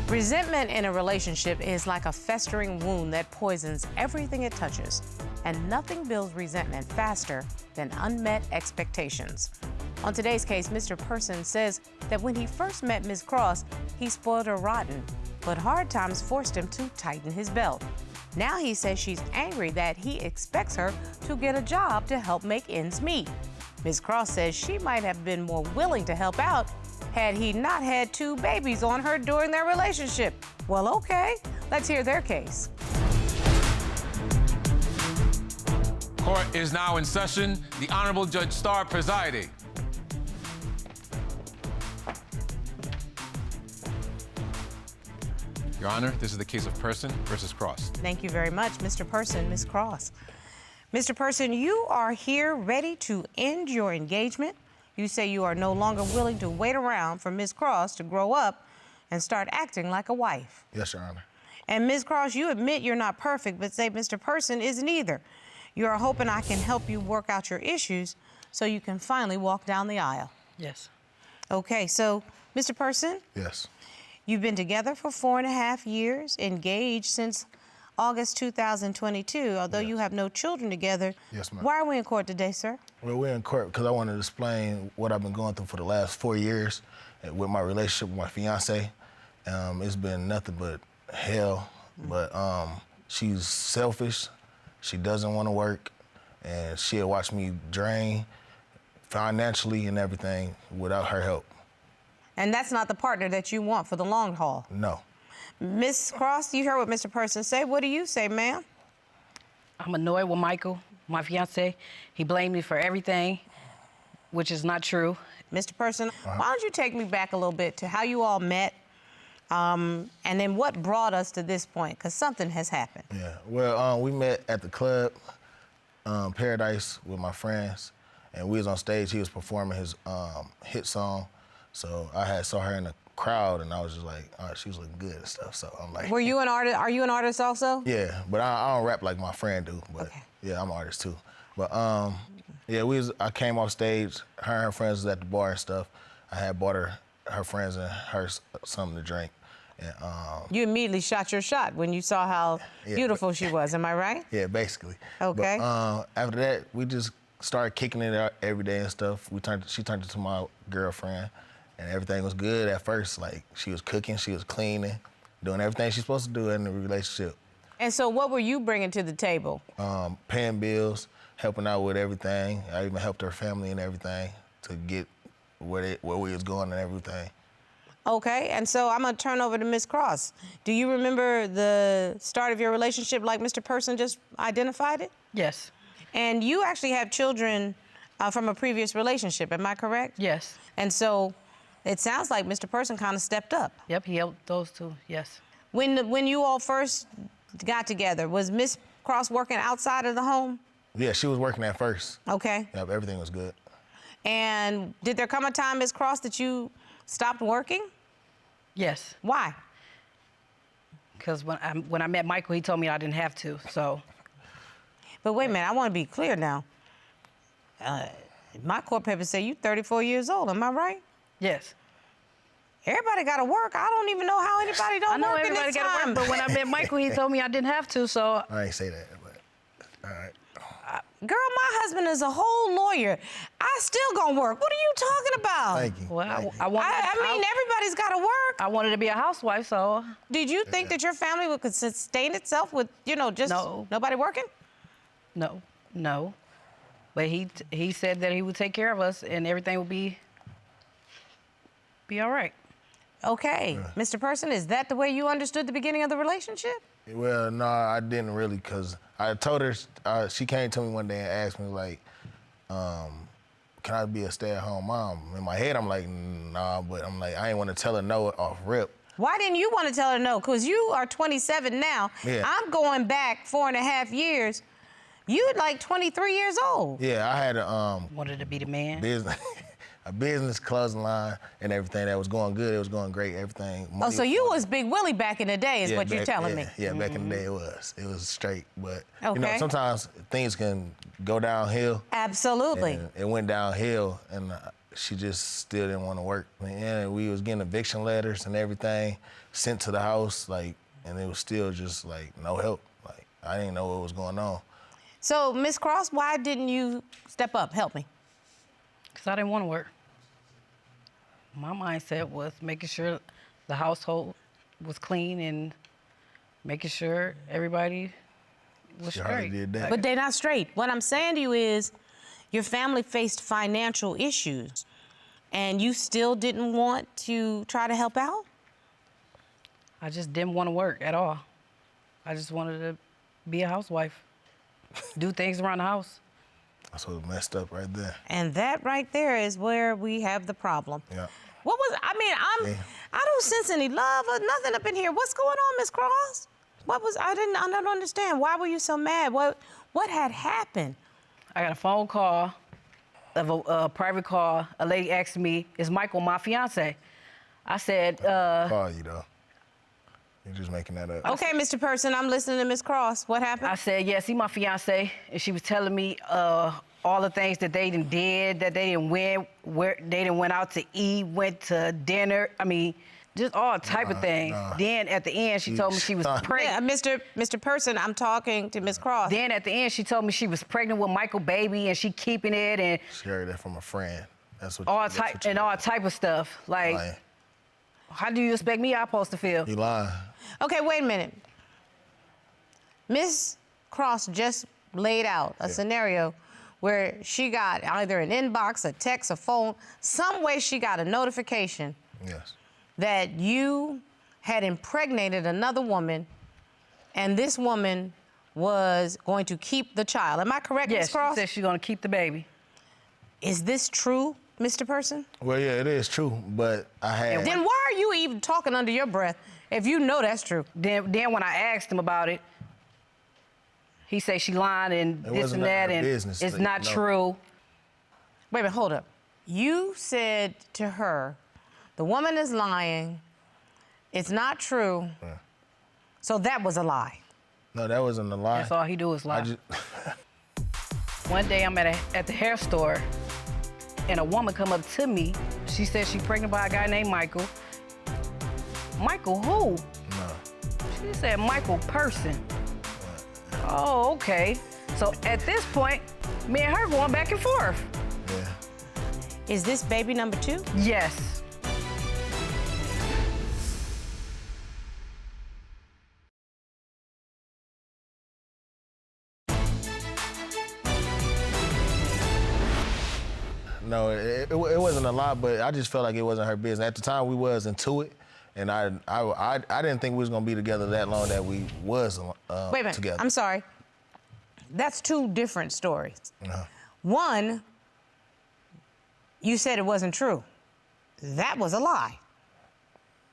Resentment in a relationship is like a festering wound that poisons everything it touches. And nothing builds resentment faster than unmet expectations. On today's case, Mr. Person says that when he first met Ms. Cross, he spoiled her rotten, but hard times forced him to tighten his belt. Now he says she's angry that he expects her to get a job to help make ends meet. Ms. Cross says she might have been more willing to help out had he not had 2 babies on her during their relationship. Well, okay, let's hear their case. Court is now in session. The Honorable Judge Starr presiding. Your Honor, this is the case of Person versus Cross. Thank you very much, Mr. Person, Ms. Cross. Mr. Person, you are here ready to end your engagement. You say you are no longer willing to wait around for Ms. Cross to grow up and start acting like a wife. Yes, Your Honor. And Ms. Cross, you admit you're not perfect, but say Mr. Person isn't either. You are hoping I can help you work out your issues so you can finally walk down the aisle. Yes. Okay, so, Mr. Person? Yes. You've been together for 4.5 years, engaged since August 2022, although you have no children together. Yes, ma'am. Why are we in court today, sir? Well, we're in court because I want to explain what I've been going through for the last 4 years with my relationship with my fiancé. It's been nothing but hell, but she's selfish. She doesn't want to work, and she'll watch me drain financially and everything without her help. And that's not the partner that you want for the long haul. No. Ms. Cross, you heard what Mr. Person say. What do you say, ma'am? I'm annoyed with Michael, my fiancé. He blamed me for everything, which is not true. Mr. Person, why don't you take me back a little bit to how you all met, and then what brought us to this point, because something has happened. Yeah, well, we met at the club, Paradise, with my friends, and we was on stage. He was performing his hit song, so I saw her in the crowd, and I was just like, she was looking good and stuff. So I'm like, Were you an artist? Are you an artist also? Yeah, but I don't rap like my friend do. But okay. Yeah, I'm an artist too. But yeah, I came off stage. Her and her friends was at the bar and stuff. I had bought her friends and her something to drink. And, you immediately shot your shot when you saw how beautiful she was. Am I right? Yeah, basically. Okay. But after that, we just started kicking it out every day and stuff. She turned into my girlfriend. And everything was good at first. Like, she was cooking, she was cleaning, doing everything she's supposed to do in the relationship. And so what were you bringing to the table? Paying bills, helping out with everything. I even helped her family and everything to get where we was going and everything. Okay, and so I'm gonna turn over to Ms. Cross. Do you remember the start of your relationship like Mr. Person just identified it? Yes. And you actually have children from a previous relationship, am I correct? Yes. And so it sounds like Mr. Person kind of stepped up. Yep, he helped those 2, yes. When you all first got together, was Ms. Cross working outside of the home? Yeah, she was working at first. Okay. Yep, everything was good. And did there come a time, Ms. Cross, that you stopped working? Yes. Why? Because when I met Michael, he told me I didn't have to, so. But wait a minute, I want to be clear now. My court papers say you're 34 years old, am I right? Yes. Everybody got to work. I don't even know how anybody don't work in this time. I know everybody got to work, but when I met Michael, he told me I didn't have to, so. I ain't say that, but all right. Girl, my husband is a whole lawyer. I still gonna work. What are you talking about? Thank you. Well, I mean, everybody's got to work. I wanted to be a housewife, so. Did you think that your family would sustain itself with, just nobody working? No. But he said that he would take care of us and everything would be all right. Okay. Mr. Person, is that the way you understood the beginning of the relationship? Well, no, I didn't really, because I told her, she came to me one day and asked me, like, can I be a stay-at-home mom? In my head, I'm like, nah, but I'm like, I ain't want to tell her no off rip. Why didn't you want to tell her no? Because you are 27 now. Yeah. I'm going back 4.5 years. You're like 23 years old. Yeah, I had Wanted to be the man. a business clothing line and everything that was going good. It was going great, everything. Oh, so you was Big Willie back in the day is what you're telling me. Yeah, back in the day it was. It was straight, but okay. Sometimes things can go downhill. Absolutely. And it went downhill, and she just still didn't want to work. And we was getting eviction letters and everything sent to the house, like, and it was still just like no help. Like, I didn't know what was going on. So, Ms. Cross, why didn't you step up? Help me. Because I didn't want to work. My mindset was making sure the household was clean and making sure everybody was She hardly straight. did that. But they're not straight. What I'm saying to you is your family faced financial issues and you still didn't want to try to help out? I just didn't want to work at all. I just wanted to be a housewife, do things around the house. That's what messed up right there. And that right there is where we have the problem. Yeah. What was, I don't sense any love or nothing up in here. What's going on, Miss Cross? I don't understand. Why were you so mad? What had happened? I got a phone call, a private call. A lady asked me, is Michael my fiance? I said, Call you though. You're just making that up. Okay, Mr. Person, I'm listening to Miss Cross. What happened? I said, yes, he my fiance. And she was telling me all the things that they did, that they didn't win, where they didn't went out to eat, went to dinner. I mean, just all type of things. Then at the end, she told me she was pregnant. Yeah, Mr. Person, I'm talking to Miss Cross. Then at the end, she told me she was pregnant with Michael baby and she keeping it and She heard that from a friend. That's what. all type of stuff. Like, how do you expect me I'm supposed to feel? You lying. Okay, wait a minute. Miss Cross just laid out a scenario where she got either an inbox, a text, a phone, some way she got a notification Yes. that you had impregnated another woman and this woman was going to keep the child. Am I correct, Yes, Miss Cross? she said she's gonna keep the baby. Is this true, Mr. Person? Well, yeah, it is true, but I had. Then why are you even talking under your breath if you know that's true? Then when I asked him about it, he said she lying and It this wasn't and that, her and business, it's you not know. true. Wait a minute, hold up. You said to her, the woman is lying, it's not true, so that was a lie. No, that wasn't a lie. That's all he do is lie. I just. One day I'm at the hair store, and a woman come up to me. She said she pregnant by a guy named Michael. Michael who? No. She said Michael Person. Oh, okay. So at this point, me and her going back and forth. Yeah. Is this baby number 2? Yes. No, it wasn't a lot, but I just felt like it wasn't her business. At the time, we was into it, and I didn't think we was gonna be together that long that we was Wait a minute, together. I'm sorry. That's 2 different stories. Uh-huh. One, you said it wasn't true. That was a lie.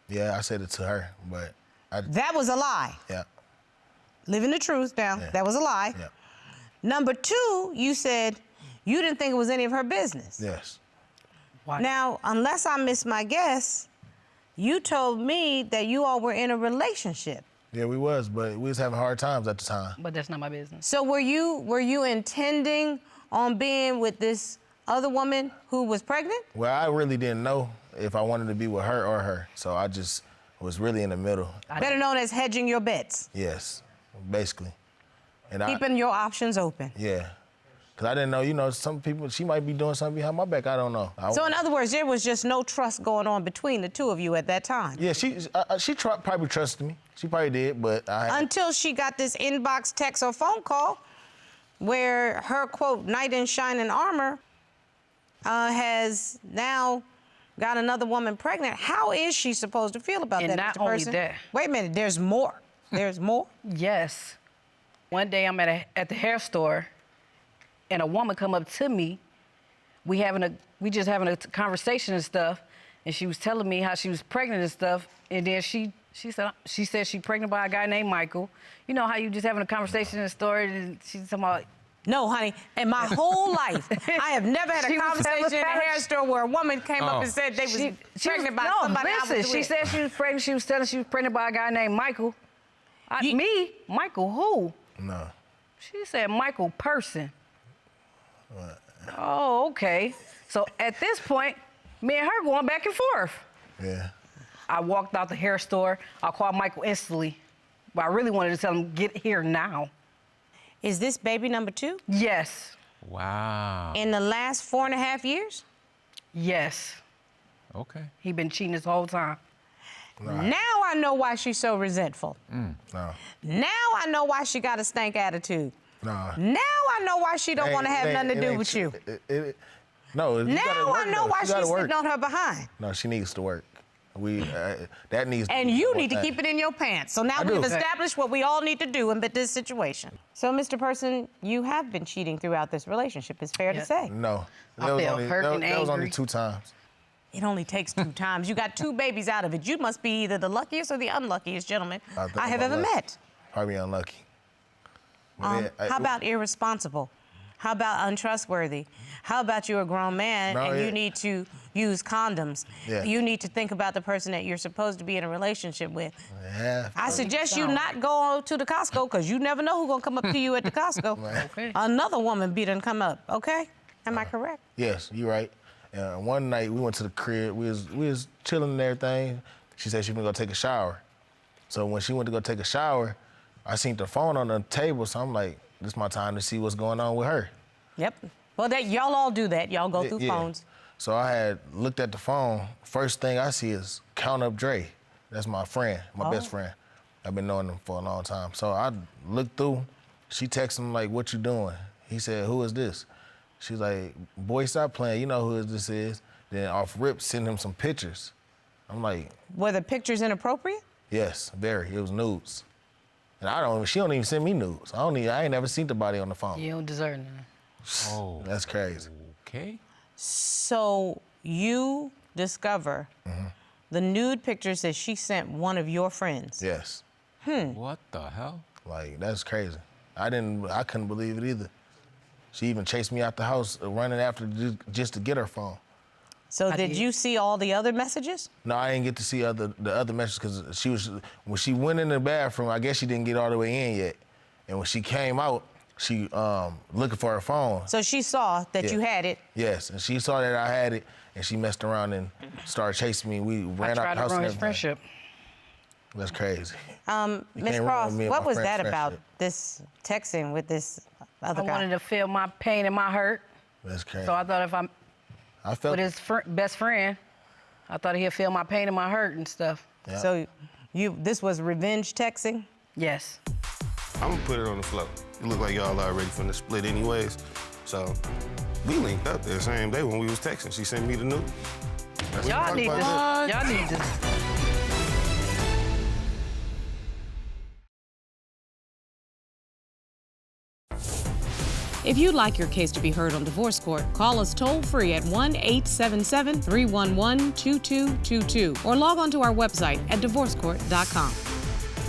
Yeah, I said it to her, but That was a lie. yeah. Living the truth now, Yeah. that was a lie. Yeah. Number 2, you said you didn't think it was any of her business. Yes. Why? Now, unless I missed my guess, you told me that you all were in a relationship. Yeah, we was, but we was having hard times at the time. But that's not my business. So were you intending on being with this other woman who was pregnant? Well, I really didn't know if I wanted to be with her or her, so I just was really in the middle. Better known as hedging your bets, Yes, basically. And keeping your options open. Yeah. Because I didn't know, some people, she might be doing something behind my back. I don't know. So in other words, there was just no trust going on between the 2 of you at that time. Yeah, she probably trusted me. She probably did, but Until she got this inbox, text, or phone call where her, quote, knight in shining armor has now got another woman pregnant. How is she supposed to feel about And that, not Mr. only Person? that. Wait a minute, there's more. There's more? Yes. One day I'm at the hair store, and a woman come up to me. We just having a conversation and stuff, and she was telling me how she was pregnant and stuff. And then she said she pregnant by a guy named Michael. You know how you just having a conversation in the store, and she's talking about. No, honey. In my whole life, I have never had a She was conversation in a telling- hair store where a woman came up and said they was pregnant by somebody I was listen, she with. said she was pregnant. She was telling she was pregnant by a guy named Michael. Michael who? no. She said Michael Person. Oh, okay. So at this point, me and her going back and forth. Yeah. I walked out the hair store. I called Michael instantly. But I really wanted to tell him, get here now. Is this baby number 2? Yes. Wow. In the last 4.5 years? Yes. Okay. He been cheating this whole time. Right. Now I know why she's so resentful. No. Now I know why she got a stank attitude. No. Now I know why she don't want to have nothing to do with you. No. You gotta Now work, I know though. why She she's gotta work. sitting on her behind. No, she needs to work. That needs. And you need to keep it in your pants. So now I we've do. established what we all need to do in this situation. So, Mr. Person, you have been cheating throughout this relationship. It's fair to Yep. say. No. I feel hurt and that was only angry. 2 times. It only takes 2 times. You got 2 babies out of it. You must be either the luckiest or the unluckiest gentleman think I have I'm ever unlucky. met. Probably unlucky. But How about irresponsible? How about untrustworthy? How about you're a grown man No, and you it- need to use condoms? Yeah. You need to think about the person that you're supposed to be in a relationship with. Yeah. I suggest you not go to the Costco because you never know who's gonna come up to you at the Costco. Okay. Another woman be done come up, okay? Am I correct? Yes, you're right. One night we went to the crib. We was chilling and everything. She said she was gonna go take a shower. So when she went to go take a shower, I seen the phone on the table. So I'm like, this is my time to see what's going on with her. Yep. Well, that y'all all do that. Y'all go through Yeah. phones. So I had looked at the phone. First thing I see is Count Up Dre. That's my friend, my best friend. I've been knowing him for a long time. So I looked through. She texted him like, "What you doing?" He said, "Who is this?" She's like, "Boy, stop playing. You know who this is." Then off rip, send him some pictures. I'm like, Were the pictures inappropriate? yes, very. It was nudes. And she don't even send me nudes. I ain't never seen the body on the phone. You don't deserve nothing. Oh. That's crazy. Okay. So you discover the nude pictures that she sent one of your friends. Yes. What the hell? Like, that's crazy. I couldn't believe it either. She even chased me out the house, running after just to get her phone. So I did did. you see all the other messages? No, I didn't get to see the other messages because when she went in the bathroom, I guess she didn't get all the way in yet. And when she came out, she looking for her phone. So she saw that Yeah. you had it. Yes, and she saw that I had it, and she messed around and started chasing me. We I ran out tried the to house ruin and his everything. friendship. That's crazy. Miss can't Cross, ruin me and what my was friend's that about, friendship. this texting with this other I guy? wanted to feel my pain and my hurt. That's crazy. So I thought if I'm I felt with his best friend, I thought he'd feel my pain and my hurt and stuff. Yeah. So this was revenge texting? Yes. I'm gonna put it on the floor. It looked like y'all already finna split anyways. So we linked up the same day when we was texting. She sent me the nude. That's Y'all what need I'm this. about Y'all need this. If you'd like your case to be heard on divorce court, call us toll-free at 1-877-311-2222 or log on to our website at divorcecourt.com.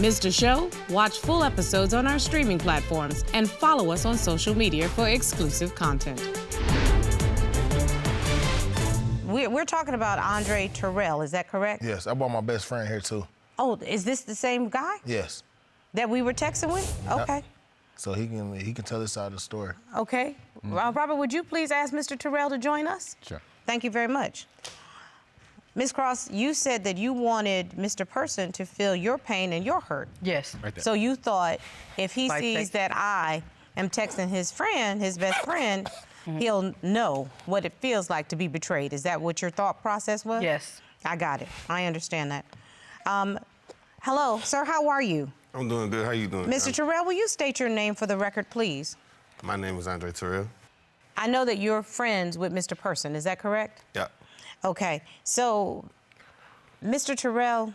Missed a show? Watch full episodes on our streaming platforms and follow us on social media for exclusive content. We're talking about Andre Terrell, is that correct? Yes, I brought my best friend here too. Oh, is this the same guy Yes. that we were texting with? Okay. So he can tell this side of the story. Okay. Robert, would you please ask Mr. Terrell to join us? Sure. Thank you very much. Ms. Cross, you said that you wanted Mr. Person to feel your pain and your hurt. Yes. Right there. So you thought if he By sees text. that I am texting his friend, his best friend, he'll know what it feels like to be betrayed. Is that what your thought process was? Yes. I got it. I understand that. Hello, sir, how are you? I'm doing good. How you doing? Mr. Terrell, will you state your name for the record, please? My name is Andre Terrell. I know that you're friends with Mr. Person, is that correct? Yeah. Okay, so, Mr. Terrell,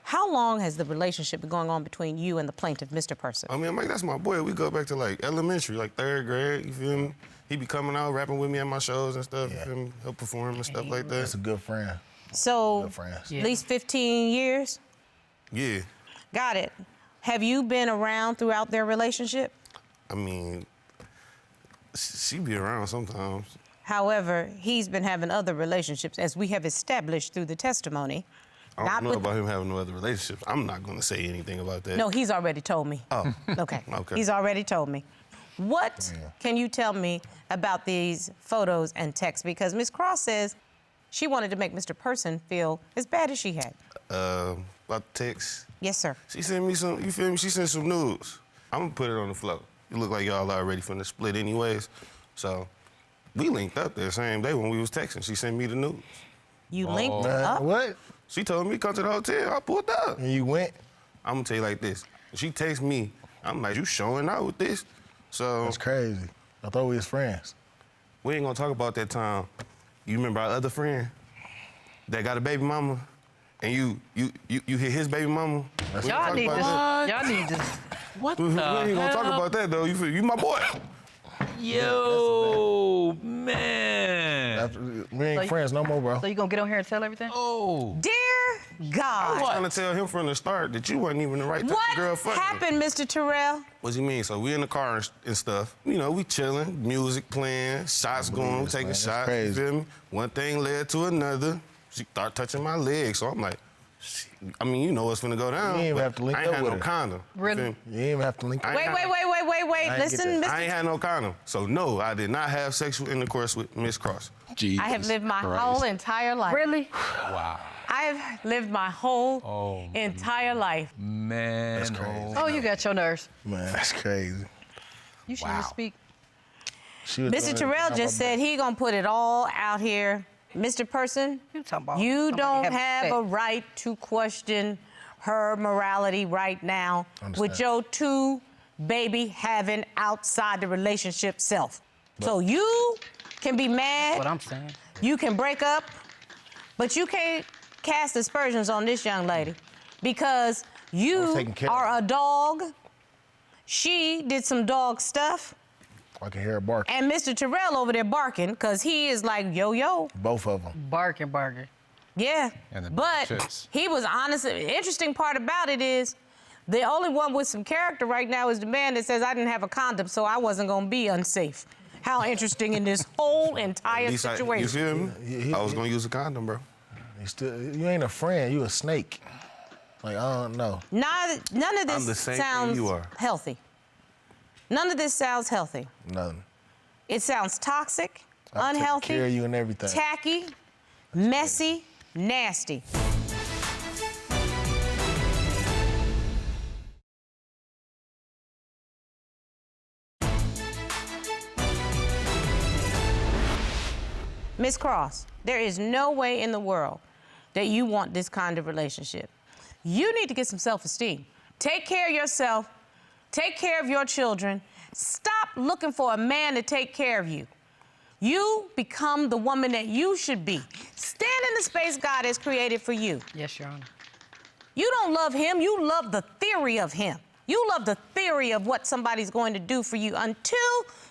how long has the relationship been going on between you and the plaintiff, Mr. Person? I mean, Mike, that's my boy. We go back to like elementary, like 3rd grade. You feel me? He be coming out rapping with me at my shows and stuff. Yeah. You feel me? He'll perform and stuff like That's that. a good friend. So, Good friends. at least 15 years? Yeah. Got it. Have you been around throughout their relationship? I mean, she be around sometimes. However, he's been having other relationships, as we have established through the testimony. I Not don't know with- about him having no other relationships. I'm not gonna say anything about that. No, he's already told me. Oh. Okay. Okay. He's already told me. What can you tell me about these photos and texts? Because Ms. Cross says she wanted to make Mr. Person feel as bad as she had. About the text? Yes, sir. She sent me some, you feel me? She sent some nudes. I'm gonna put it on the floor. It look like y'all already finna split anyways. So we linked up that same day when we was texting. She sent me the nudes. You linked up? What? She told me to come to the hotel. I pulled up. And you went? I'm gonna tell you like this. She texted me. I'm like, you showing out with this? So That's crazy. I thought we was friends. we ain't gonna talk about that time. You remember our other friend that got a baby mama, and you hit his baby mama? Y'all need this. Y'all need this. What We ain't gonna talk about that though. You my boy. Yo, man. We ain't friends no more, bro. So you gonna get on here and tell everything? Oh. Dear I was God. trying to tell him from the start that you wasn't even the right type What of girl for him. happened, Mr. Terrell? What do you mean? So we in the car and stuff. You know, we chilling, music playing, shots going, this, taking man. That's shots. crazy. You feel me? One thing led to another. She started touching my leg, so I'm like, shit. I mean, you know what's finna go down. You ain't even but have to link I ain't up had with no her. condom. Really? You feel me? You ain't even have to link up. I Wait. ain't get Listen, that. I ain't Mr. had no condom. So no, I did not have sexual intercourse with Miss Cross. Jesus I have lived my Christ. whole entire life. Really? Wow. I have lived my whole entire life. Man. That's crazy. Oh, you got your nerves. Man, that's crazy. You shouldn't Wow. speak. She was Mr. doing Terrell everything just on my said back. he gonna put it all out here. Mr. Person, You talking about you somebody don't having have sex. a right to question her morality right now with Understand. your two baby having outside the relationship self. So you can be mad, What I'm saying. you can break up, but you can't cast aspersions on this young lady because was you taking care of are her. a dog. She did some dog stuff. I can hear her barking. And Mr. Terrell over there barking because he is like, yo. Both of them. Barking. Yeah. And the But chips. he was honest. The interesting part about it is the only one with some character right now is the man that says I didn't have a condom, so I wasn't going to be unsafe. How interesting in this whole entire At least you situation. feel me? He- I was gonna use a condom, bro. You ain't a friend. You a snake. Like, I don't know. None of I'm the this same thing sounds you are. healthy. None of this sounds healthy. Nothing. It sounds toxic, I take unhealthy, care of you and everything. tacky, messy, nasty. Miss Cross, there is no way in the world that you want this kind of relationship. You need to get some self-esteem. Take care of yourself. Take care of your children. Stop looking for a man to take care of you. You become the woman that you should be. Stand in the space God has created for you. Yes, Your Honor. You don't love him, you love the theory of him. You love the theory of what somebody's going to do for you until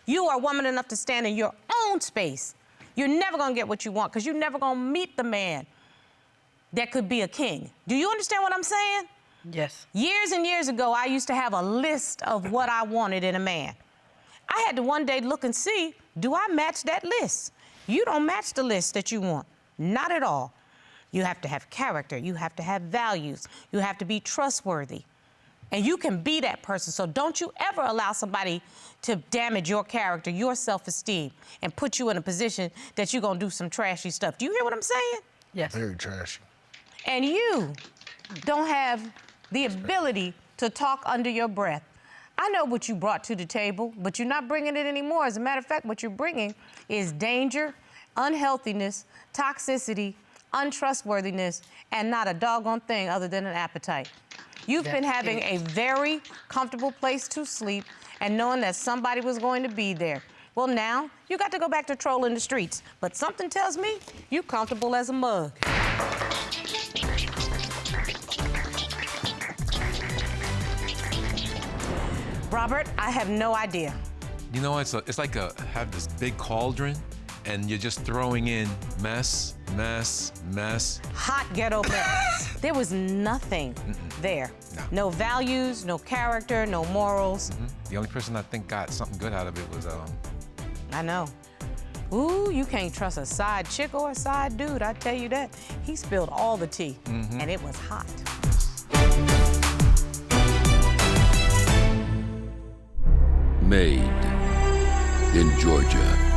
you are woman enough to stand in your own space. You're never gonna get what you want because you're never gonna meet the man that could be a king. Do you understand what I'm saying? Yes. Years and years ago, I used to have a list of what I wanted in a man. I had to one day look and see, do I match that list? You don't match the list that you want, not at all. You have to have character, you have to have values, you have to be trustworthy. And you can be that person, so don't you ever allow somebody to damage your character, your self-esteem, and put you in a position that you're gonna do some trashy stuff. Do you hear what I'm saying? Yes. Very trashy. And you don't have the ability to talk under your breath. I know what you brought to the table, but you're not bringing it anymore. As a matter of fact, what you're bringing is danger, unhealthiness, toxicity, untrustworthiness, and not a doggone thing other than an appetite. You've been That's having it. a very comfortable place to sleep and knowing that somebody was going to be there. Well, now you got to go back to trolling the streets, but something tells me you're comfortable as a mug. Robert, I have no idea. You know, it's like have this big cauldron, and you're just throwing in mess. Hot ghetto mess. There was nothing there. No values, no character, no morals. The only person I think got something good out of it was I know. Ooh, you can't trust a side chick or a side dude, I tell you that. He spilled all the tea, and it was hot. Made in Georgia.